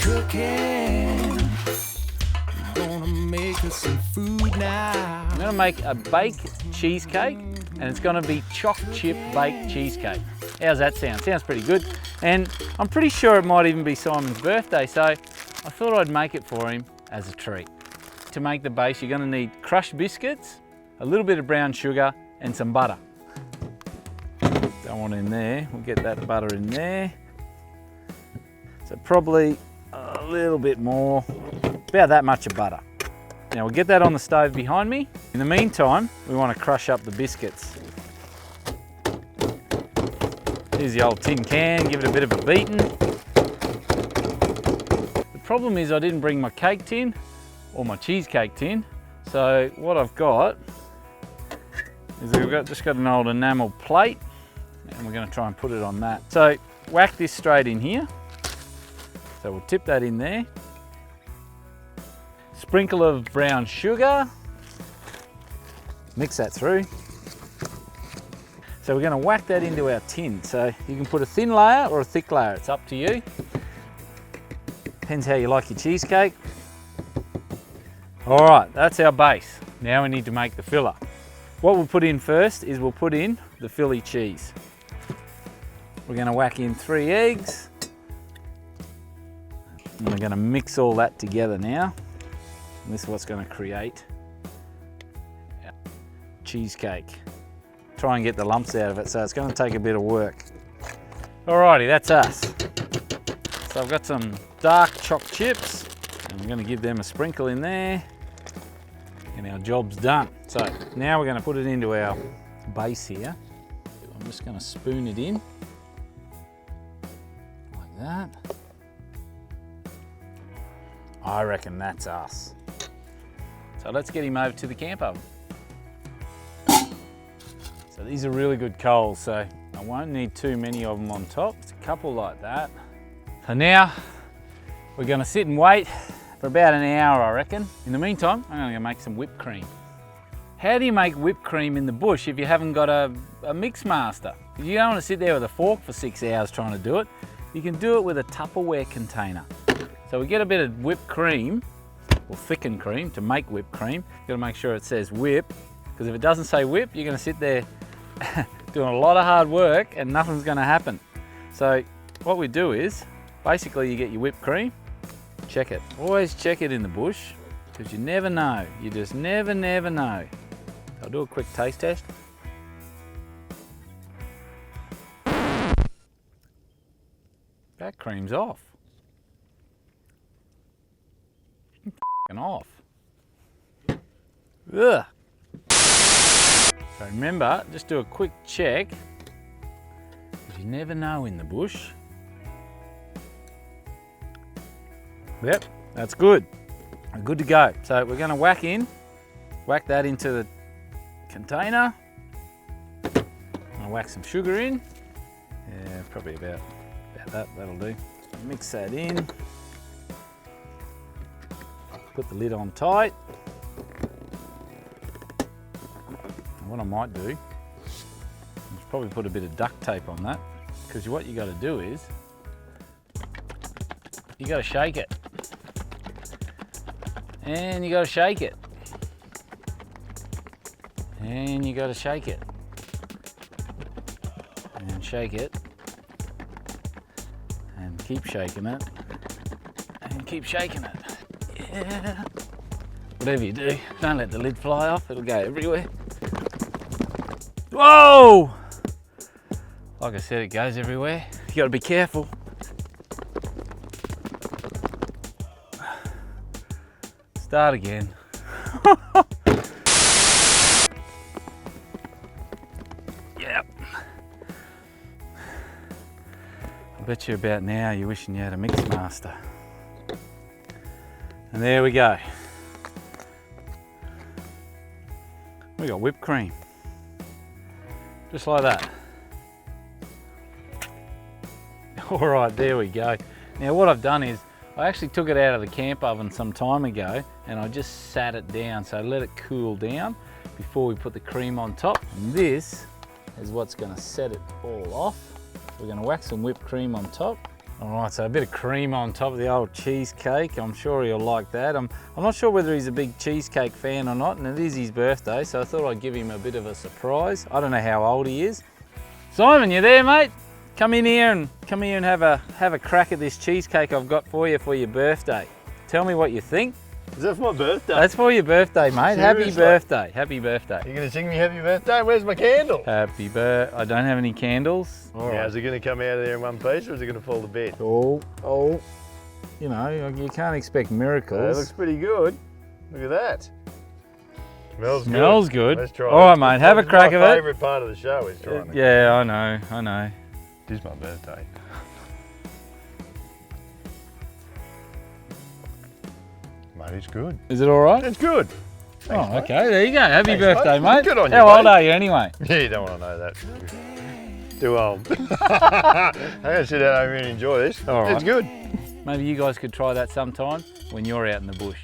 cooking. Gonna make us some food now. I'm gonna make a baked cheesecake, and it's gonna be choc chip baked cheesecake. How's that sound? Sounds pretty good. And I'm pretty sure it might even be Simon's birthday, so I thought I'd make it for him as a treat. To make the base, you're gonna need crushed biscuits, a little bit of brown sugar, and some butter. Don't want in there, we'll get that butter in there. So probably a little bit more, about that much of butter. Now we'll get that on the stove behind me. In the meantime, we want to crush up the biscuits. Here's the old tin can, give it a bit of a beating. The problem is I didn't bring my cake tin or my cheesecake tin. So what I've got is just got an old enamel plate, and we're going to try and put it on that. So whack this straight in here. So we'll tip that in there. Sprinkle of brown sugar. Mix that through. So we're going to whack that into our tin. So you can put a thin layer or a thick layer, it's up to you. Depends how you like your cheesecake. All right, that's our base. Now we need to make the filler. What we'll put in first is we'll put in the Philly cheese. We're going to whack in 3 eggs. And we're going to mix all that together now. And this is what's going to create our cheesecake. Try and get the lumps out of it, so it's going to take a bit of work. Alrighty, that's us. So I've got some dark choc chips, and I'm going to give them a sprinkle in there, and our job's done. So now we're going to put it into our base here. I'm just going to spoon it in, like that. I reckon that's us. So let's get him over to the camp oven. So these are really good coals, so I won't need too many of them on top. It's a couple like that. So now we're gonna sit and wait for about an hour, I reckon. In the meantime, I'm gonna make some whipped cream. How do you make whipped cream in the bush if you haven't got a mix master? You don't want to sit there with a fork for 6 hours trying to do it. You can do it with a Tupperware container. So we get a bit of whipped cream, or thickened cream, to make whipped cream. You've got to make sure it says whip, because if it doesn't say whip, you're going to sit there doing a lot of hard work and nothing's going to happen. So what we do is, basically you get your whipped cream, check it. Always check it in the bush, because you never know. You just never know. I'll do a quick taste test. That cream's off. Off. Ugh. So remember, just do a quick check, because you never know in the bush. Yep, that's good. We're good to go. So we're going to whack that into the container. I'm going to whack some sugar in. Yeah, probably about that, that'll do. Mix that in. Put the lid on tight. And what I might do is probably put a bit of duct tape on that, because what you got to do is you got to shake it, and you got to shake it, and you got to shake it, and shake it, and keep shaking it, and keep shaking it. Yeah. Whatever you do, don't let the lid fly off, it'll go everywhere. Whoa! Like I said, it goes everywhere. You gotta be careful. Start again. Yep. I bet you about now you're wishing you had a mix master. And there we go. We got whipped cream. Just like that. All right, there we go. Now what I've done is, I actually took it out of the camp oven some time ago, and I just sat it down, so let it cool down before we put the cream on top. And this is what's gonna set it all off. We're gonna whack some whipped cream on top. All right, so a bit of cream on top of the old cheesecake. I'm sure he'll like that. I'm not sure whether he's a big cheesecake fan or not, and it is his birthday, so I thought I'd give him a bit of a surprise. I don't know how old he is. Simon, you there, mate? Come in here and have a crack at this cheesecake I've got for your birthday. Tell me what you think. Is that for my birthday? That's for your birthday, mate. Seriously? Happy birthday. Happy birthday. You gonna sing me happy birthday? Where's my candle? Happy birthday. I don't have any candles. All Now, right. is it gonna come out of there in one piece or is it gonna fall to bed? Oh, you know, you can't expect miracles. That looks pretty good. Look at that. Smells good. Let's try All it. right, mate, have a crack of it. My favourite part of the show is trying it. Yeah, I know. It is my birthday. Mate, it's good. Is it all right? It's good. Thanks, Oh, mate. okay, there you go. Happy Thanks, birthday, mate. mate. Good on you, How old mate. are you anyway? Yeah, you don't want to know that. Too old. I'm going to sit down over here and enjoy this. All right. It's good. Maybe you guys could try that sometime when you're out in the bush.